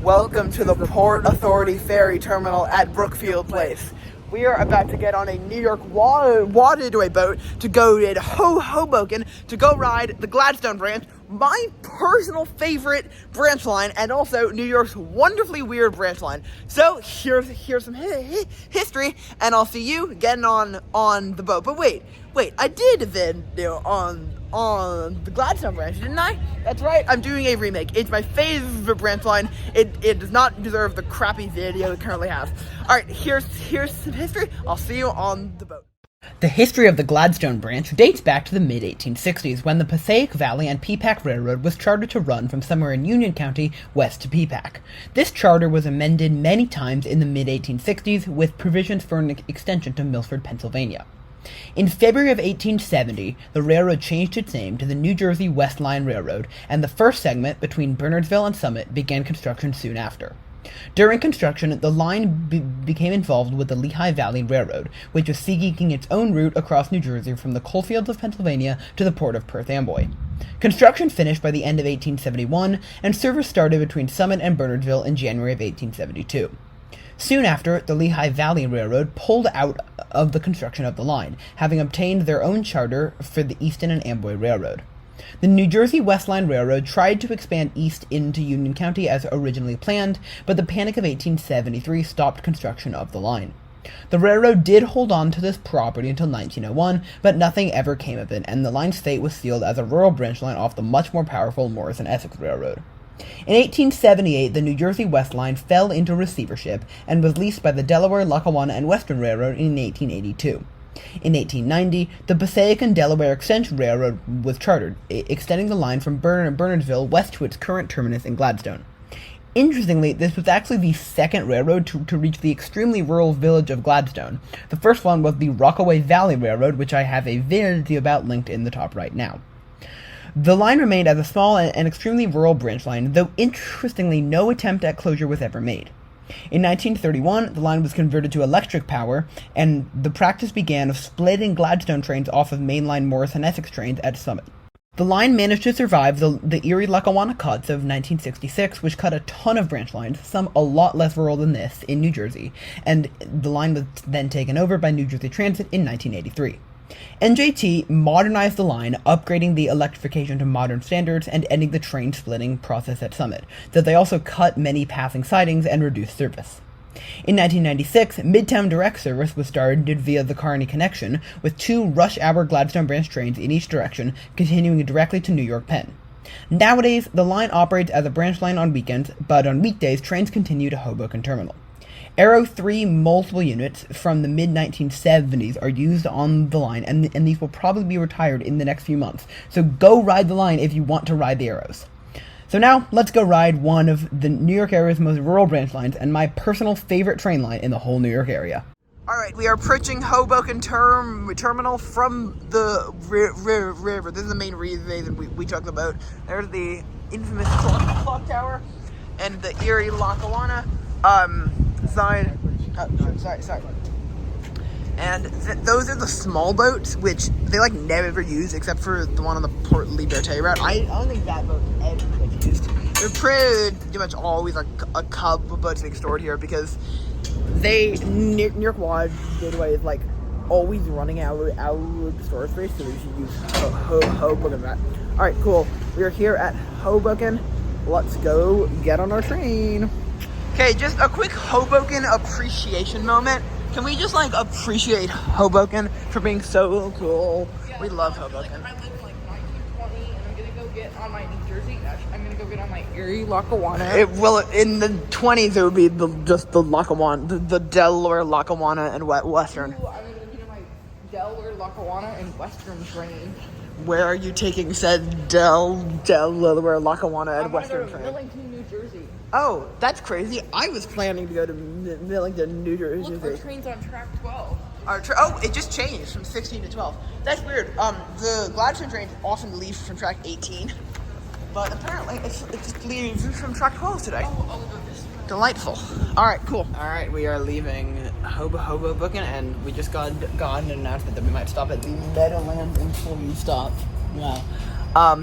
Welcome to the Port Authority Ferry Terminal at Brookfield Place. We are about to get on a New York waterway boat to go to Hoboken to go ride the Gladstone branch, my personal favorite branch line, and also New York's wonderfully weird branch line. So here's some history, and I'll see you getting on the boat. But wait, I did video on the Gladstone branch, didn't I? That's right, I'm doing a remake. It's my favorite branch line. It does not deserve the crappy video it currently has. Alright, here's some history. I'll see you on the boat. The history of the Gladstone branch dates back to the mid-1860s, when the Passaic Valley and Peapack Railroad was chartered to run from somewhere in Union County west to Peapack. This charter was amended many times in the mid-1860s with provisions for an extension to Milford, Pennsylvania. In February of 1870, the railroad changed its name to the New Jersey West Line Railroad, and the first segment between Bernardsville and Summit began construction soon after. During construction, the line became involved with the Lehigh Valley Railroad, which was seeking its own route across New Jersey from the coalfields of Pennsylvania to the port of Perth Amboy. Construction finished by the end of 1871, and service started between Summit and Bernardsville in January of 1872. Soon after, the Lehigh Valley Railroad pulled out of the construction of the line, having obtained their own charter for the Easton and Amboy Railroad. The New Jersey West Line Railroad tried to expand east into Union County as originally planned, but the Panic of 1873 stopped construction of the line. The railroad did hold on to this property until 1901, but nothing ever came of it, and the line's fate was sealed as a rural branch line off the much more powerful Morris and Essex Railroad. In 1878, the New Jersey West Line fell into receivership and was leased by the Delaware, Lackawanna, and Western Railroad in 1882. In 1890, the Passaic and Delaware Extension Railroad was chartered, extending the line from Bernardsville west to its current terminus in Gladstone. Interestingly, this was actually the second railroad to reach the extremely rural village of Gladstone. The first one was the Rockaway Valley Railroad, which I have a video about linked in the top right now. The line remained as a small and extremely rural branch line, though interestingly no attempt at closure was ever made. In 1931, the line was converted to electric power, and the practice began of splitting Gladstone trains off of mainline Morris and Essex trains at Summit. The line managed to survive the Erie-Lackawanna cuts of 1966, which cut a ton of branch lines, some a lot less rural than this, in New Jersey, and the line was then taken over by New Jersey Transit in 1983. NJT modernized the line, upgrading the electrification to modern standards and ending the train splitting process at Summit, though they also cut many passing sidings and reduced service. In 1996, Midtown Direct service was started via the Kearny Connection, with 2 rush-hour Gladstone branch trains in each direction, continuing directly to New York Penn. Nowadays, the line operates as a branch line on weekends, but on weekdays, trains continue to Hoboken Terminal. Aero 3 multiple units from the mid-1970s are used on the line, and these will probably be retired in the next few months, so go ride the line if you want to ride the Aeros. So now, let's go ride one of the New York area's most rural branch lines, and my personal favorite train line in the whole New York area. Alright, we are approaching Hoboken Terminal from the river. This is the main reason we took the boat. There's the infamous clock tower and the Erie-Lackawanna side. Sorry. And those are the small boats, which they never use except for the one on the Port Liberté route. I don't think that boat ever gets used. They're pretty much always a cub of boats being stored here because New York Waterway is always running out of storage space, so we should use Hoboken. Alright, cool. We are here at Hoboken. Let's go get on our train. Okay, just a quick Hoboken appreciation moment. Can we just appreciate Hoboken for being so cool? Yeah, we love Hoboken. I live in 1920, and I'm gonna go get on my New Jersey. I'm gonna go get on my Erie-Lackawanna. In the 20s, it would be just the Lackawanna, the Delaware, Lackawanna, and Western. Ooh, I'm gonna get on my Delaware, Lackawanna, and Western train. Where are you taking said Delaware, Lackawanna, and Western train? Millington, New Jersey. Oh, that's crazy. I was planning to go to Millington, New Jersey. Look, our train's on track 12. It just changed from 16 to 12. That's weird. The Gladstone train often leaves from track 18, but apparently it just leaves from track 12 today. Delightful. All right, cool. All right, we are leaving Hoboken, and we just got an announcement that we might stop at the Meadowlands employee stop. Wow.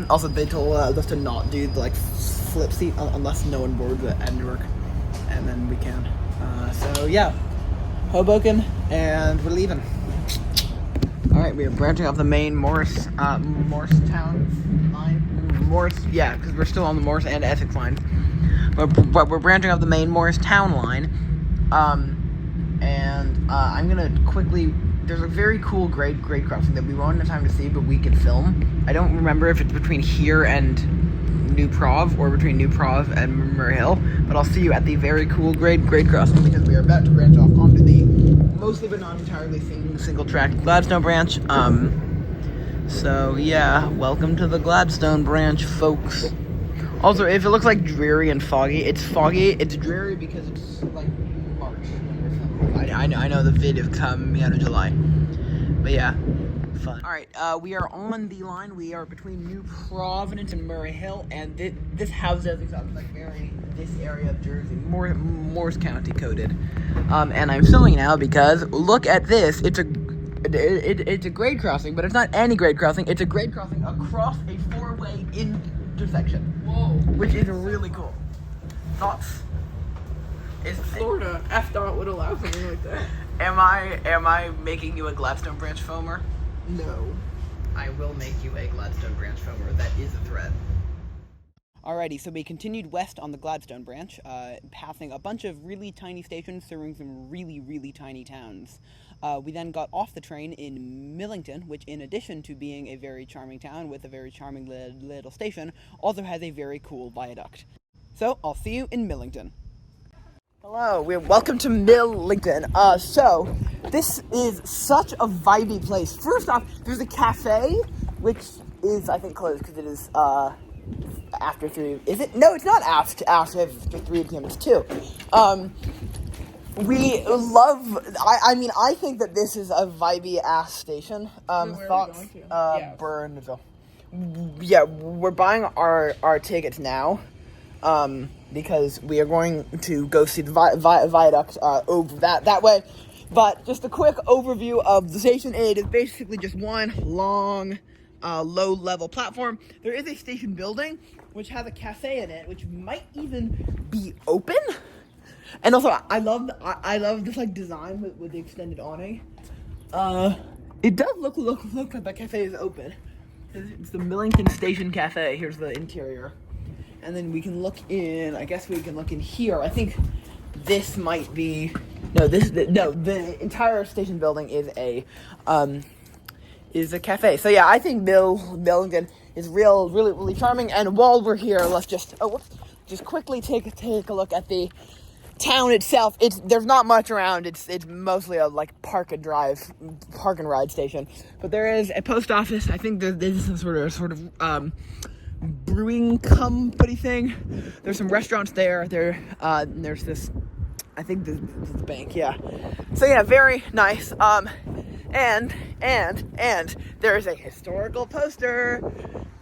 Also, they told us to not do flip seat unless no one boards at Newark, and then we can. So yeah, Hoboken, and we're leaving. All right, we are branching off the main Morristown line. Yeah, because we're still on the Morris and Essex line. But we're branching off the main Morristown line. I'm gonna quickly. There's a very cool grade crossing that we won't have time to see, but we could film. I don't remember if it's between here and New Prov or between New Prov and Murray Hill, but I'll see you at the very cool grade crossing because we are about to branch off onto the mostly but not entirely single track Gladstone branch. So yeah, welcome to the Gladstone branch, folks. Also, if it looks like dreary and foggy, it's foggy. It's dreary because it's like March when we're filming. I know the vid is coming out of July, but yeah, fun. All right, we are on the line. We are between New Providence and Murray Hill, and this house does exactly like this area of Jersey, Morris County coded. And I'm filming now because look at this. It's a grade crossing, but it's not any grade crossing. It's a grade crossing across a four-way intersection. Whoa. Which is really cool. Thoughts? Florida, FDOT would allow something like that. Am I making you a Gladstone branch foamer? No. I will make you a Gladstone branch foamer. That is a threat. Alrighty, so we continued west on the Gladstone branch, passing a bunch of really tiny stations serving some really, really tiny towns. We then got off the train in Millington, which in addition to being a very charming town with a very charming little station, also has a very cool viaduct. So, I'll see you in Millington. Hello, welcome to Millington. So, this is such a vibey place. First off, there's a cafe, which is, I think, closed because it is, after 3, is it? No, it's not after 3 p.m., it's 2. We love, I think that this is a vibey-ass station. Thoughts? Bernardsville. Yeah, we're buying our tickets now, because we are going to go see the viaduct, over that way. But just a quick overview of the station. It is basically just one long, low-level platform. There is a station building, which has a cafe in it, which might even be open. And also, I love this like design with the extended awning. It does look like the cafe is open. It's the Millington Station Cafe. Here's the interior, and then we can look in. I guess we can look in here. I think this might be the entire station building is a cafe. So yeah, I think Millington is really charming. And while we're here, let's just quickly take a look at the town itself. There's not much around. It's mostly a like park and ride station. But there is a post office. I think there's some sort of brewing company thing. There's some restaurants there. There's this. I think this is the bank. Yeah. So yeah, very nice. And there is a historical poster.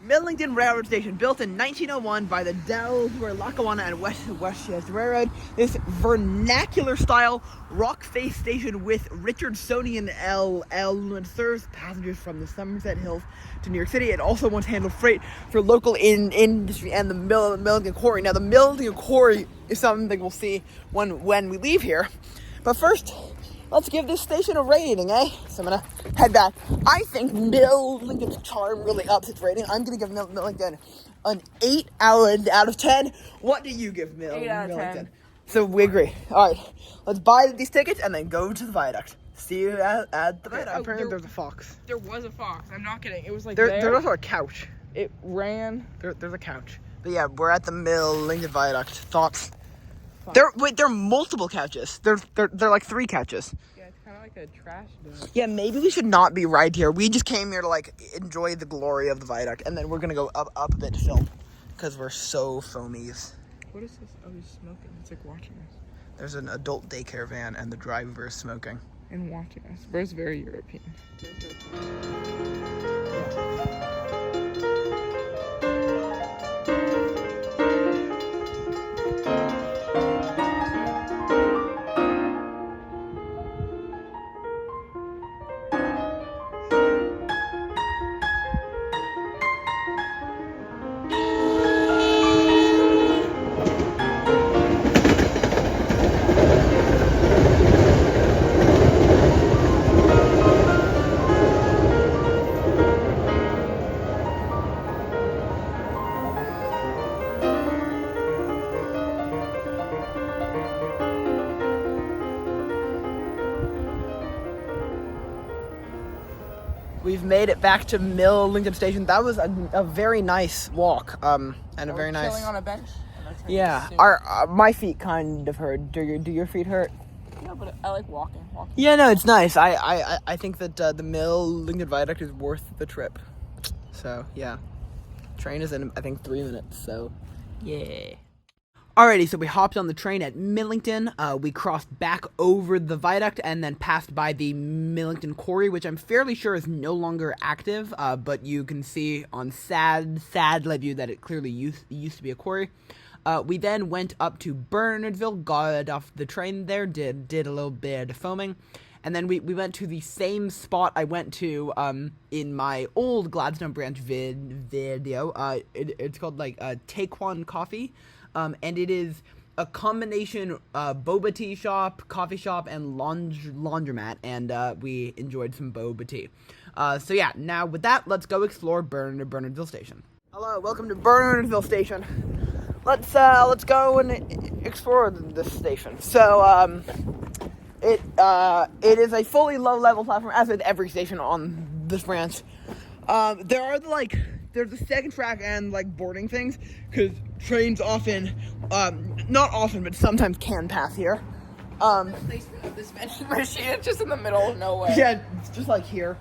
Millington Railroad Station, built in 1901 by the Delaware, Lackawanna, and Westchester Railroad. This vernacular-style rock-faced station with Richardsonian elements serves passengers from the Somerset Hills to New York City. It also once handled freight for local industry and the Millington Quarry. Now, the Millington Quarry is something we'll see when we leave here. But first, let's give this station a rating, eh? So I'm gonna head back. I think Millington's charm really ups its rating. I'm gonna give Millington an 8 out of 10. What do you give 8 out of 10. Millington? So we agree. All right, let's buy these tickets and then go to the viaduct. See you at the viaduct. Apparently there's a fox. There was a fox. I'm not kidding. It was like There's also a couch. It ran. There's a couch. But yeah, we're at the Millington Viaduct. Thoughts? There are multiple couches. There are like 3 couches. Yeah, it's kind of like a trash bin. Yeah, maybe we should not be right here. We just came here to like enjoy the glory of the viaduct, and then we're gonna go up a bit to film because we're so foamies. What is this? Oh, he's smoking. It's like watching us. There's an adult daycare van, and the driver is smoking. And watching us. Where's very European? we've made it back to Millington Station. That was a very nice walk, and a very nice. Chilling on a bench. Yeah, my feet kind of hurt. Do your feet hurt? No, but I like walking. Yeah, no, it's nice. I think that the Millington Viaduct is worth the trip. So yeah, train is in I think 3 minutes. So yeah. Alrighty, so we hopped on the train at Millington. We crossed back over the viaduct and then passed by the Millington Quarry, which I'm fairly sure is no longer active. But you can see on sad live view that it clearly used to be a quarry. We then went up to Bernardsville, got off the train there, did a little bit of foaming, and then we went to the same spot I went to in my old Gladstone branch video. It's called Take One Coffee, and it is a combination boba tea shop, coffee shop, and laundromat, and we enjoyed some boba tea. So yeah, now with that, let's go explore Bernardsville Station. Hello, welcome to Bernardsville Station. Let's go and explore this station. So it is a fully low-level platform, as with every station on this branch. There's the second track and boarding things, because trains often, not often, but sometimes can pass here. This vending machine is just in the middle of nowhere. Yeah, it's just like here.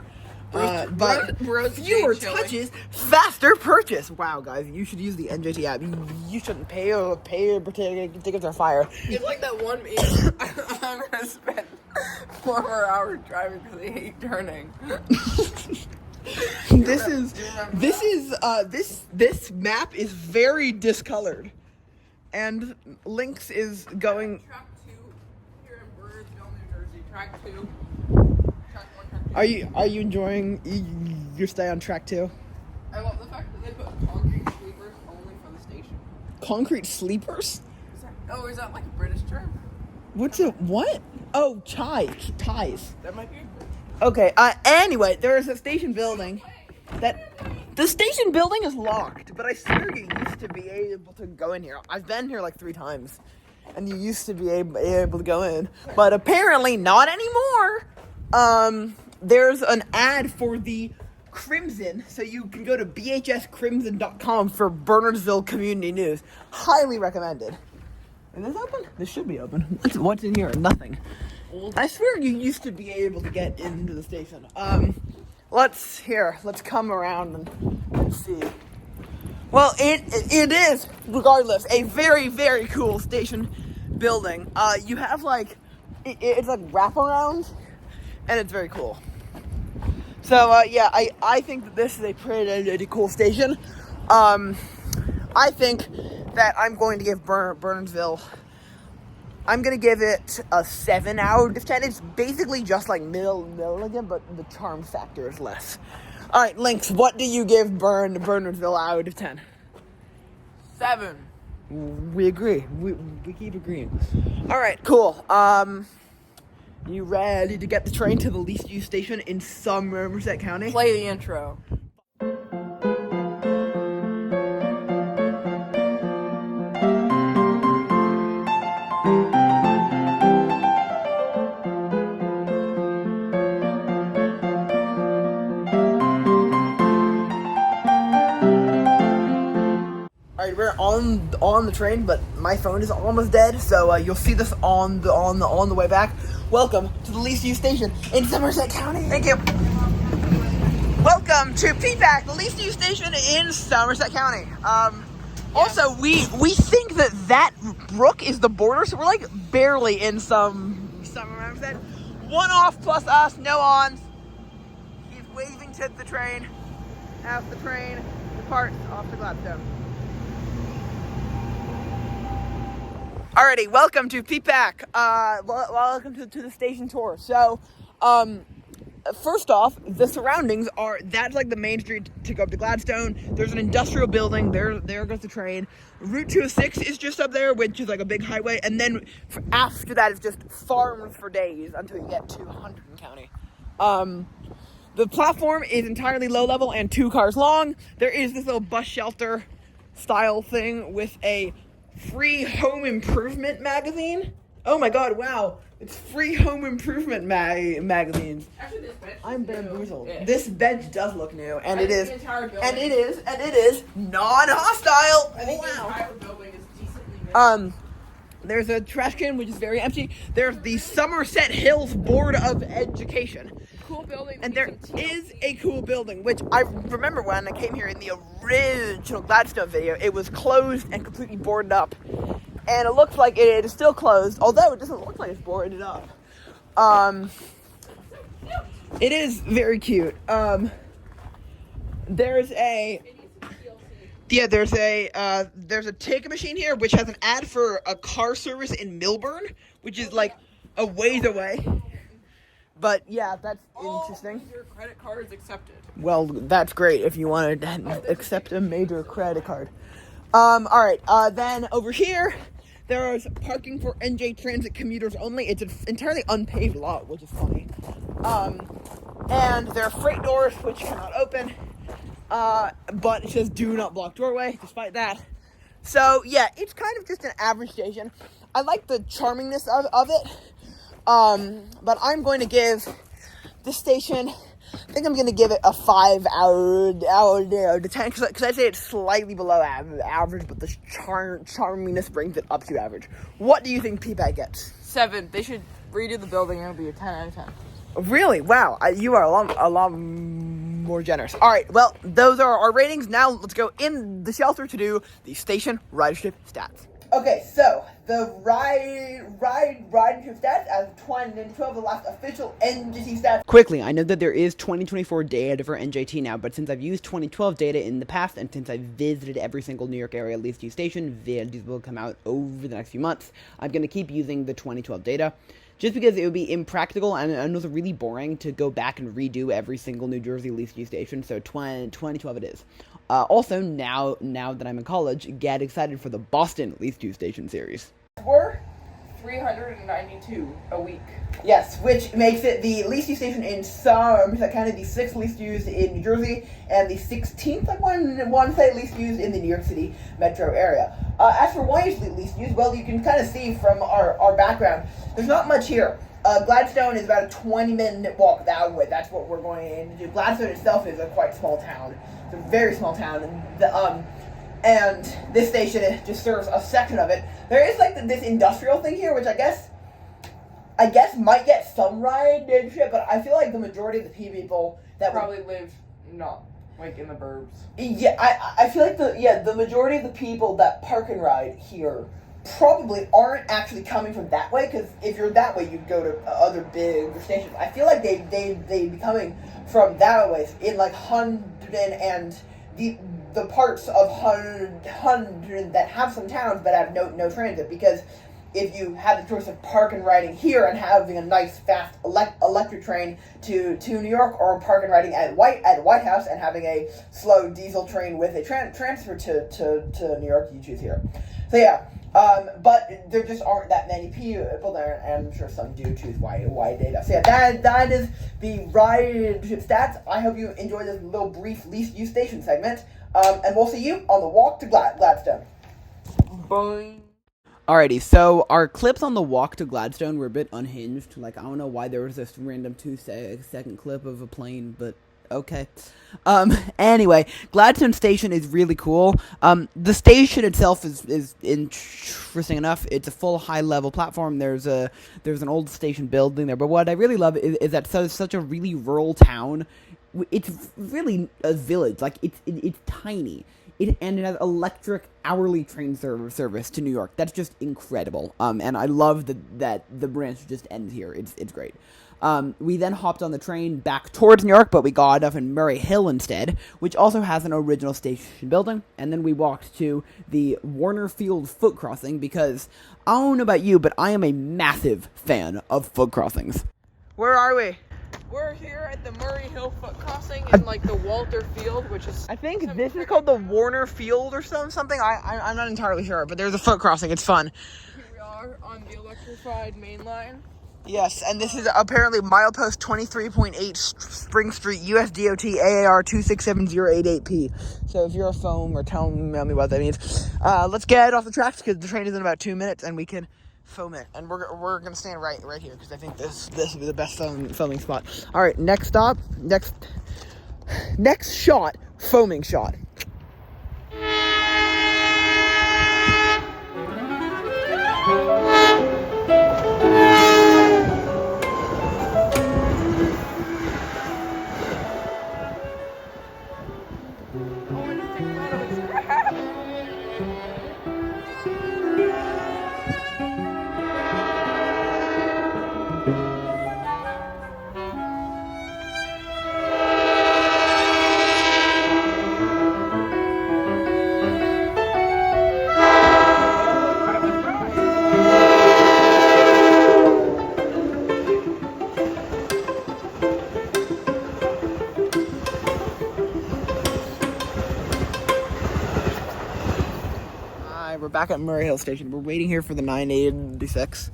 But fewer chili. touches, faster purchase. Wow, guys, you should use the NJT app. You shouldn't pay tickets or fire. It's like that one meme. I'm gonna spend 4 more hours driving because I hate turning. This map is very discolored, and Lynx is going. Track 2 here in Bernardsville, New Jersey. Track 2. Are you enjoying your stay on track 2? I love the fact that they put concrete sleepers only for the station. Concrete sleepers? Is that like a British term? What's it? What? Oh, ties. That might be. Okay. Anyway, there is a station building the station building is locked, but I swear you used to be able to go in here. I've been here 3 times, and you used to be able to go in, but apparently not anymore. There's an ad for the Crimson, so you can go to bhscrimson.com for Bernardsville community news. Highly recommended. Is this open? This should be open. What's in here? Nothing. I swear you used to be able to get into the station. Let's come around and see. Well, it is, regardless, a very, very cool station building. You have it's wraparound, and it's very cool. So yeah, I think that this is a pretty cool station. I think that I'm going to give Bernardsville. I'm gonna give it a 7 out of 10. It's basically just like Millington, but the charm factor is less. All right, Lynx, what do you give Bernardsville out of 10? 7. We agree. We keep agreeing. All right, cool. You ready to get the train to the least used station in Somerset County? Play the intro. Alright, we're on the train, but my phone is almost dead, so you'll see this on the way back. Welcome to the least used station in Somerset County. Thank you. Welcome to Peapack, the least used station in Somerset County. Also, we think that brook is the border, so we're barely in Somerset. 1 off plus us, no ons. He's waving to the train as the train departs off to Gladstone. Alrighty, welcome to Peapack. Welcome to the station tour. So, first off, the surroundings are, that's the main street to go up to Gladstone. There's an industrial building, there goes the train. Route 206 is just up there, which is a big highway, and then after that it's just farms for days until you get to Hoboken County. The platform is entirely low level and 2 cars long. There is this little bus shelter style thing with a free home improvement magazine. Oh my god, wow. It's free home improvement magazines. Actually, this bench. I'm bamboozled. Yeah. This bench does look new, and I it think is, the entire building- and it is non-hostile. I think the Wow. entire building is decently made. There's a trash can which is very empty. There's the Somerset Hills Board of Education. Cool building. And there is a cool building, which I remember when I came here in the original Gladstone video, it was closed and completely boarded up. And it looks like it is still closed, although it doesn't look like it's boarded up. It is very cute. There's a ticket machine here, which has an ad for a car service in Milburn, which is like a ways away. But yeah, that's interesting. All your credit cards accepted. Well, that's great if you want to accept a major credit card. Alright, then over here, there's parking for NJ Transit commuters only. It's an entirely unpaved lot, which is funny. And there are freight doors, which cannot open. But it says do not block doorway, despite that. So, yeah, it's kind of just an average station. I like the charmingness of it. But I'm going to give this station, I think I'm going to give it a 5 out of 10, because I say it's slightly below average, but the charmingness brings it up to average. What do you think Peapack gets? 7. They should redo the building and it'll be a 10 out of 10. Really? Wow, you are a lot more generous. Alright, well, those are our ratings. Now let's go in the shelter to do the station ridership stats. Okay, so the ridership stats as of 2012, the last official NJT stats. Quickly, I know that there is 2024 data for NJT now, but since I've used 2012 data in the past, and since I've visited every single New York area least used station, these will come out over the next few months, I'm going to keep using the 2012 data. Just because it would be impractical and also really boring to go back and redo every single New Jersey least used station, so 2012 it is. Also, now that I'm in college, get excited for the Boston least used station series. We're 392 a week. Yes, which makes it the least used station in Somerset County, the 6th least used in New Jersey, and the 16th, I want to say, least used in the New York City metro area. As for why is least used, well, you can kind of see from our background, there's not much here. Gladstone is about a 20-minute walk that way. That's what we're going to do. Gladstone itself is a quite small town. It's a very small town, and this station just serves a section of it. There is like this industrial thing here, which I guess might get some ridership, but I feel like the majority of the people that Probably live not like in the burbs. Yeah, I feel like the majority of the people that park and ride here probably aren't actually coming from that way, because if you're that way, you'd go to other bigger stations. I feel like they'd be coming from that way in like Hundred and the parts of Hundred that have some towns but have no transit, because if you have the choice of park and riding here and having a nice fast electric train to New York, or park and riding at White House and having a slow diesel train with a transfer to New York, you choose here. So yeah, but there just aren't that many people there, and I'm sure some do choose white data. So yeah, that is the ridership stats. I hope you enjoyed this little brief least used station segment, and we'll see you on the walk to Gladstone. Bye. Alrighty, so our clips on the walk to Gladstone were a bit unhinged. Like, I don't know why there was this random 2-second clip of a plane, but okay. Anyway, Gladstone Station is really cool. The station itself is interesting enough. It's a full high-level platform. There's an old station building there, but what I really love is that such a really rural town. It's really a village. Like, it's tiny. And it has electric hourly train service to New York. That's just incredible. And I love that the branch just ends here. It's great. We then hopped on the train back towards New York, but we got off in Murray Hill instead, which also has an original station building. And then we walked to the Warner Field foot crossing, because I don't know about you, but I am a massive fan of foot crossings. Where are we? We're here at the Murray Hill foot crossing in like the Walter Field, which is... I think this is called the Warner Field or something. I'm not entirely sure, but there's a foot crossing. It's fun. Here we are on the electrified main line. Yes, and this is apparently milepost 23.8 Spring Street, US DOT AAR 2670888P. So if you're a phone or tell me what that means. Let's get off the tracks, because the train is in about 2 minutes, and we can foaming, and we're gonna stand right here because I think this will be the best filming spot. All right, next stop, next shot, foaming shot. We're back at Murray Hill Station. We're waiting here for the 986,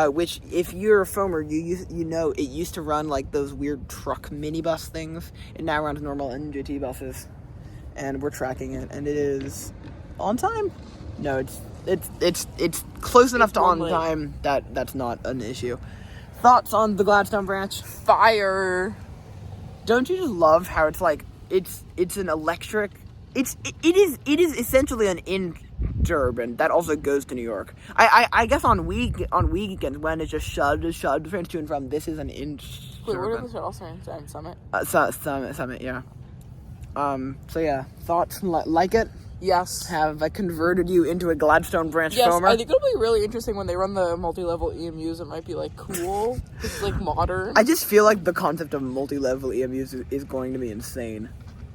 which, if you're a foamer, you know it used to run like those weird truck minibus things. It now runs normal NJT buses, and we're tracking it, and it is on time. No, it's close enough to on time that that's not an issue. Thoughts on the Gladstone branch? Fire. Don't you just love how it's like it's an electric? It is essentially an interurban that also goes to New York. I guess on weekends when it's just shoved trains to and from. This is an interurban. Wait, what are the shuttle signs? Summit. Summit, yeah. So yeah, thoughts? Like it? Yes. Have I converted you into a Gladstone branch yes, foamer? I think it'll be really interesting when they run the multi-level EMUs. It might be like cool. It's like modern. I just feel like the concept of multi-level EMUs is going to be insane.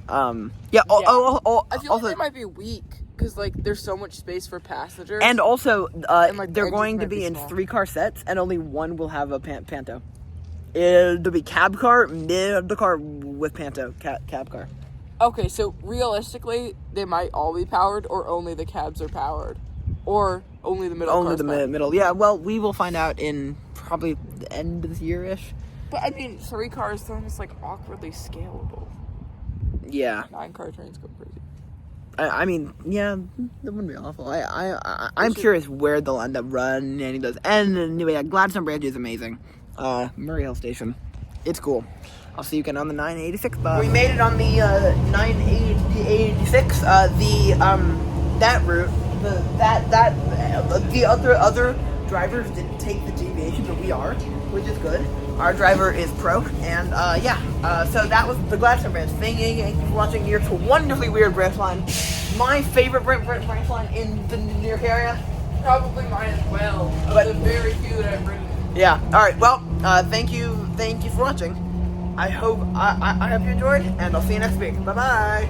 I feel also, like they might be weak because like there's so much space for passengers. And also, like, they're the going to engines be in small. 3-car sets, and only one will have a panto. There'll be cab car, mid the car with panto, cab car. Okay, so realistically, they might all be powered, or only the cabs are powered, or only the middle. Only cars the powered. middle. Yeah, well, we will find out in probably the end of this year-ish. But I mean, 3 cars then is like awkwardly scalable. Yeah. 9-car trains go crazy. I mean, yeah, that wouldn't be awful. I'm curious where they'll end up running those. And anyway, yeah, Gladstone Branch is amazing. Murray Hill Station, it's cool. I'll see you again on the 986 bus. We made it on the 986. That route, the other drivers didn't take the deviation, but we are, which is good. Our driver is pro, and so that was the Gladstone branch. Thank you for watching New York's wonderfully weird branch line. My favorite branch line in the New York area. Probably mine as well. But the very few that I've ridden. Yeah. All right. Well, thank you for watching. I hope you enjoyed, and I'll see you next week. Bye bye.